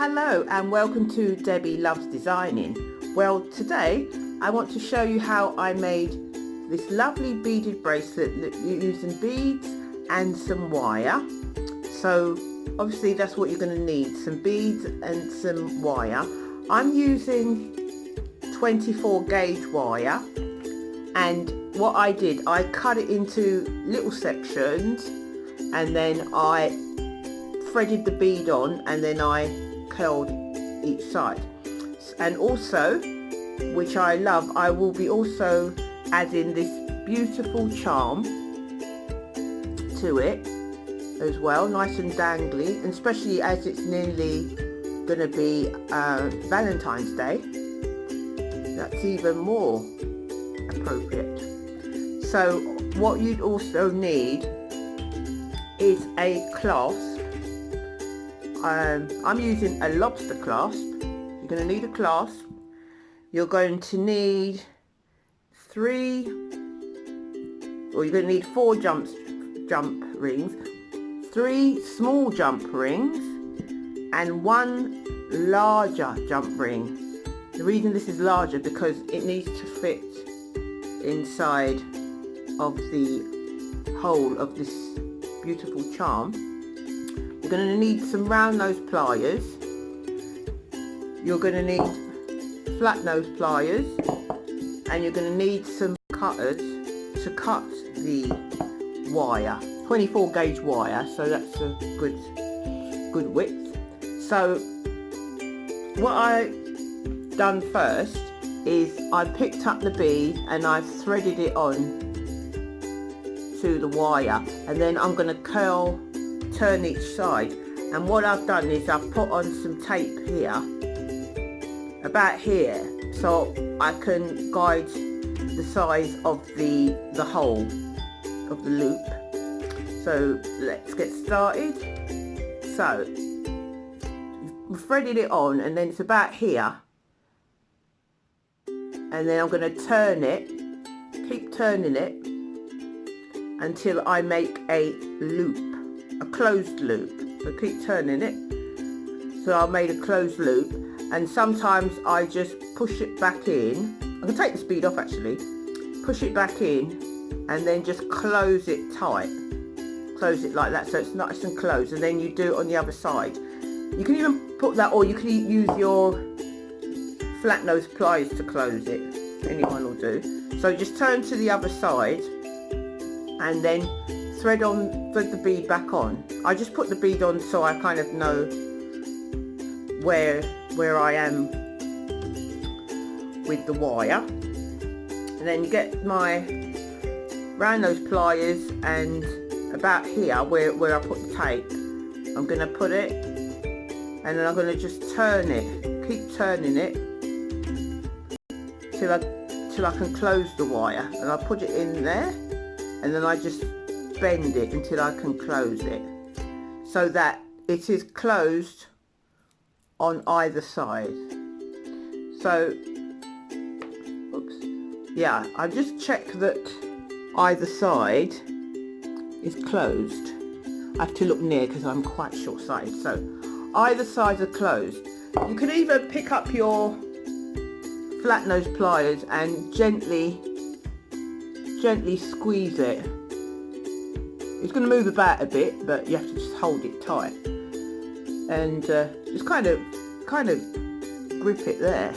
Hello and welcome to Debbie Loves Designing. Well, today I want to show you how I made this lovely beaded bracelet using beads and some wire. So obviously that's what you're going to need, some beads and some wire. I'm using 24 gauge wire, and what I did, I cut it into little sections and then I threaded the bead on and then I curled each side. And also, which I love, I will be also adding this beautiful charm to it as well, nice and dangly, and especially as it's nearly going to be Valentine's Day, that's even more appropriate. So what you'd also need is a clasp. I'm using a lobster clasp. You're going to need a clasp. You're going to need you're going to need 4 jump rings, 3 small jump rings, and 1 larger jump ring. The reason this is larger because it needs to fit inside of the hole of this beautiful charm. You're going to need some round nose pliers. You're going to need flat nose pliers, and you're going to need some cutters to cut the wire, 24 gauge wire, so that's a good width. So what I done first is I picked up the bead and I threaded it on to the wire, and then I'm going to turn each side. And what I've done is I've put on some tape here, about here, so I can guide the size of the hole of the loop. So let's get started. So we've threaded it on and then it's about here, and then I'm going to turn it, keep turning it until I make a loop, a closed loop. So keep turning it. So I made a closed loop, and sometimes I just push it back in. I can take the speed off actually. Push it back in and then just close it tight. Close it like that so it's nice and closed, and then you do it on the other side. You can even put that, or you can use your flat nose pliers to close it. Anyone will do. So just turn to the other side and then thread the bead back on. I just put the bead on so I kind of know where I am with the wire. And then you get my round nose pliers, and about here where I put the tape, I'm going to put it, and then I'm going to just turn it, keep turning it till I can close the wire, and I put it in there, and then I just bend it until I can close it, so that it is closed on either side. So oops, yeah, I just check that either side is closed. I have to look near because I'm quite short-sighted. So either sides are closed. You can either pick up your flat nose pliers and gently squeeze it. It's going to move about a bit, but you have to just hold it tight and just kind of grip it there.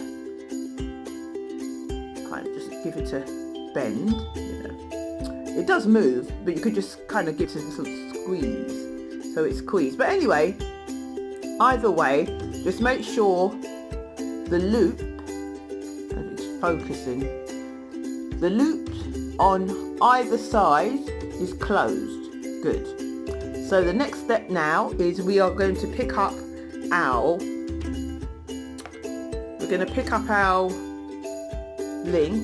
Kind of just give it a bend, you know. It does move, but you could just kind of give it a sort of squeeze, so it's squeezed. But anyway, either way, just make sure the loop, and it's focusing, the loop on either side is closed. Good. So the next step now is we are going to pick up our link.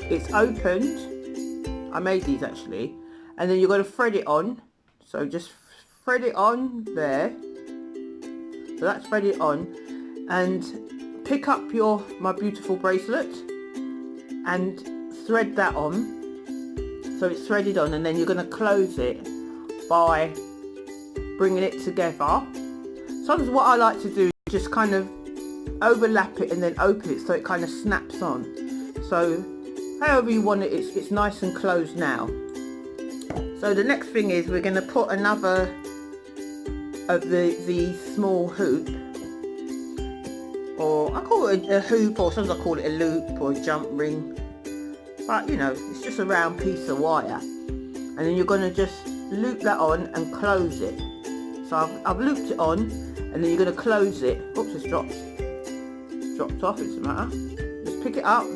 It's opened. I made these actually, and then you're going to thread it on. So just thread it on there. So that's threaded on, and pick up my beautiful bracelet and thread that on. So it's threaded on, and then you're going to close it by bringing it together. sometimes what I like to do is just kind of overlap it and then open it so it kind of snaps on. So however you want it, it's nice and closed now. So the next thing is we're going to put another of the small hoop, or I call it a hoop, or sometimes I call it a loop or a jump ring, but you know, it's just a round piece of wire, and then you're going to just loop that on and close it. So I've looped it on, and then you're going to close it. Oops, it's dropped off, it doesn't matter. Just pick it up.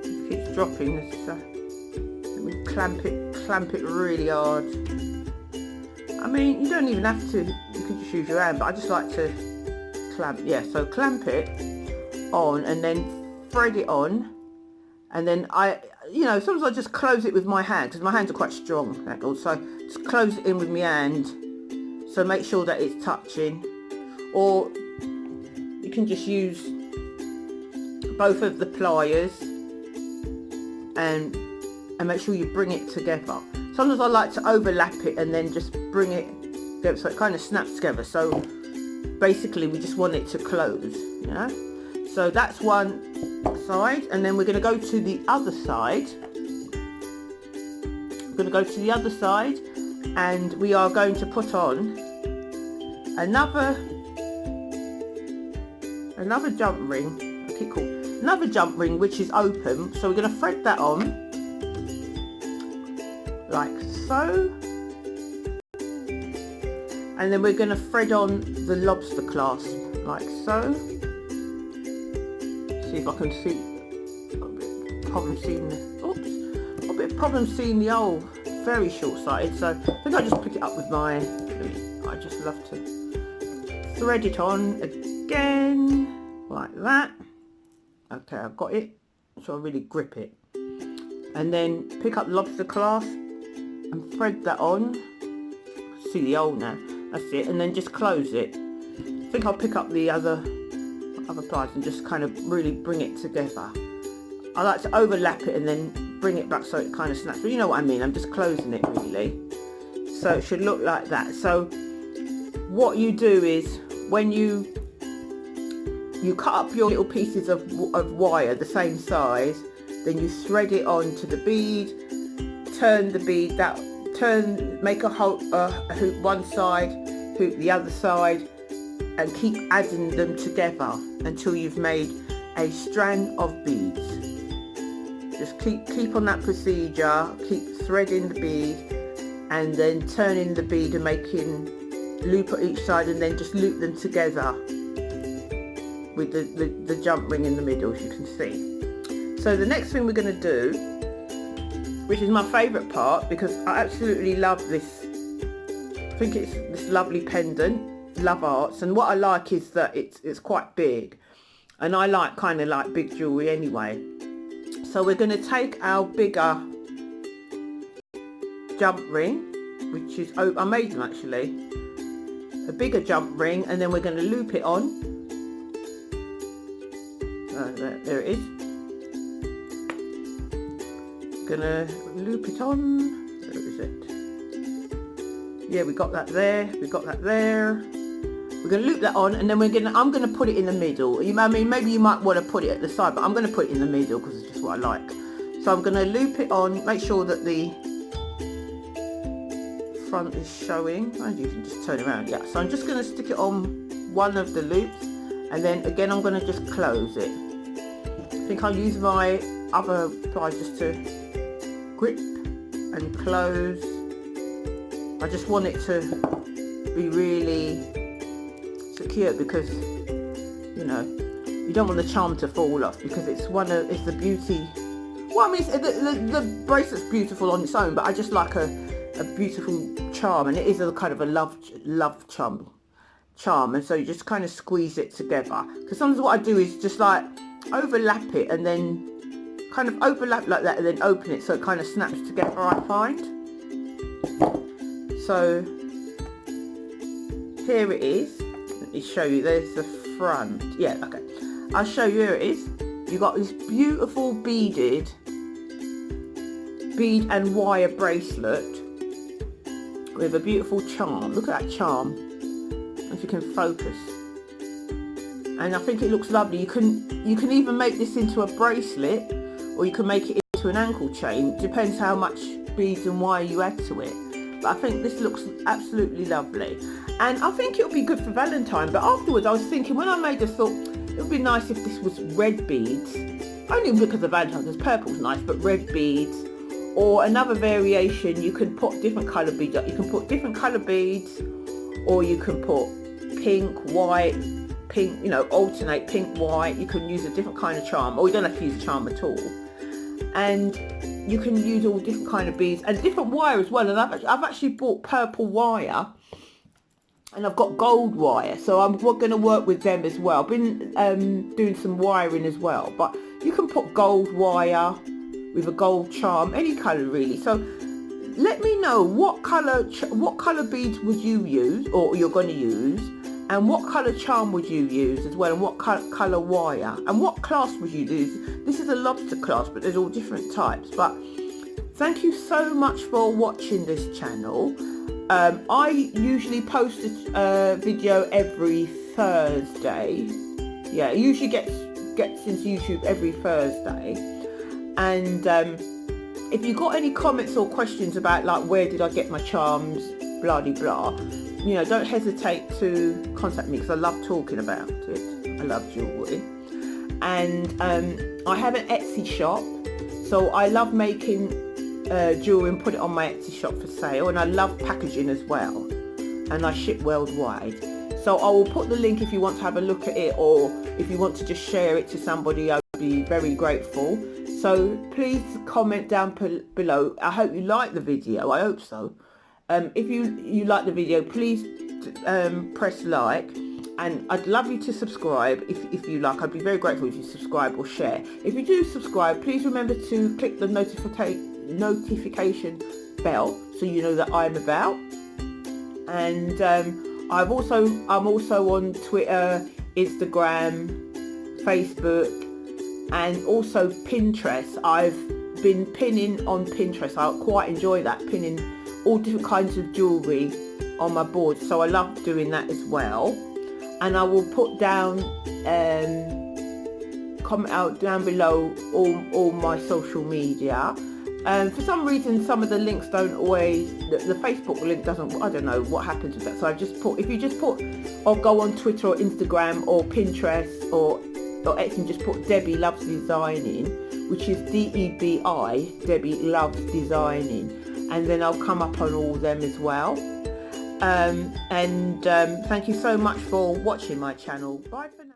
It keeps dropping. Let me clamp it really hard. I mean, you don't even have to, you could just use your hand, but I just like to clamp, yeah, so clamp it on and then thread it on, and then sometimes I just close it with my hand, because my hands are quite strong, so just close it in with my hand, so make sure that it's touching, or you can just use both of the pliers and make sure you bring it together. Sometimes I like to overlap it and then just bring it together so it kind of snaps together. So basically we just want it to close, you know. So that's one side, and then we're going to go to the other side. We're going to go to the other side, and we are going to put on another jump ring. Okay, cool. Another jump ring which is open. So we're going to thread that on like so, and then we're going to thread on the lobster clasp like so. See if I can see. Got a bit of problem seeing the, oops, got a bit of problem seeing the old, very short-sighted. So I think I just pick it up with my, I just love to thread it on again like that. Okay, I've got it, so I really grip it, and then pick up the lobster clasp and thread that on. See the hole now, that's it, and then just close it. I think I'll pick up the other pliers and just kind of really bring it together. I like to overlap it and then bring it back so it kind of snaps, but you know what I mean, I'm just closing it really. So it should look like that. So what you do is, when you cut up your little pieces of wire the same size, then you thread it onto the bead, turn the bead, make a hoop one side, hoop the other side, and keep adding them together until you've made a strand of beads. Just keep on that procedure, keep threading the bead and then turning the bead and making loop at each side, and then just loop them together with the jump ring in the middle, as you can see. So the next thing we're going to do, which is my favourite part because I absolutely love this, I think it's this lovely pendant, Love Arts, and what I like is that it's quite big, and I like kind of like big jewellery anyway. So we're going to take our bigger jump ring, which is, I made them actually, a bigger jump ring, and then we're going to loop it on. There it is. Gonna loop it on. Where is it? Yeah, we got that there. We got that there. We're gonna loop that on, and then I'm gonna put it in the middle. I mean, maybe you might want to put it at the side, but I'm gonna put it in the middle because it's just what I like. So I'm gonna loop it on. Make sure that the front is showing, and you can just turn it around. Yeah. So I'm just gonna stick it on one of the loops, and then again I'm gonna just close it. I think I'll use my other pliers just to grip and close. I just want it to be really secure because, you know, you don't want the charm to fall off, because it's the beauty. Well, I mean, the bracelet's beautiful on its own, but I just like a beautiful charm, and it is a kind of a love charm, and so you just kind of squeeze it together. Because sometimes what I do is just like overlap it and then kind of overlap like that and then open it so it kind of snaps together, I find. So here it is. Let me show you. There's the front. Yeah, okay. I'll show you. Here it is. You've got this beautiful bead and wire bracelet with a beautiful charm. Look at that charm, if you can focus. And I think it looks lovely. You can even make this into a bracelet, or you can make it into an ankle chain. Depends how much beads and wire you add to it. But I think this looks absolutely lovely. And I think it'll be good for Valentine. But afterwards I was thinking, when I made this, thought it would be nice if this was red beads. Only because of Valentine, because purple's nice, but red beads. Or another variation, you can put different colour beads up. You can put different colour beads, or you can put pink, white, pink, you know, alternate pink, white. You can use a different kind of charm, or you don't have to use a charm at all. And you can use all different kind of beads and different wire as well. And I've actually bought purple wire, and I've got gold wire, so we're going to work with them as well. I've been doing some wiring as well, but you can put gold wire with a gold charm, any colour really. So let me know what colour beads would you use, or you're going to use, and what colour charm would you use as well, and what colour wire, and what clasp would you use. This is a lobster clasp, but there's all different types. But thank you so much for watching this channel. I usually post a video every Thursday. Yeah, it usually gets into YouTube every Thursday. And if you've got any comments or questions about, like, where did I get my charms, blah de blah, you know, don't hesitate to contact me, because I love talking about it. I love jewellery. And I have an Etsy shop, so I love making jewellery and put it on my Etsy shop for sale, and I love packaging as well, and I ship worldwide. So I will put the link if you want to have a look at it, or if you want to just share it to somebody, I'd be very grateful. So please comment down below. I hope you like the video. I hope so. If you like the video, please press like, and I'd love you to subscribe if you like. I'd be very grateful if you subscribe or share. If you do subscribe, please remember to click the notification bell so you know that I'm about. And I'm also on Twitter, Instagram, Facebook, and also Pinterest. I've been pinning on Pinterest. I quite enjoy that, pinning all different kinds of jewellery on my board, so I love doing that as well. And I will put down comment out down below all my social media. For some reason, some of the links don't always, the Facebook link doesn't, I don't know what happens with that. So I just put, if you just put, or go on Twitter or Instagram or Pinterest or Etsy, just put Debbie Loves Designing, which is DEBI, Debbie Loves Designing. And then I'll come up on all them as well. Thank you so much for watching my channel. Bye for now.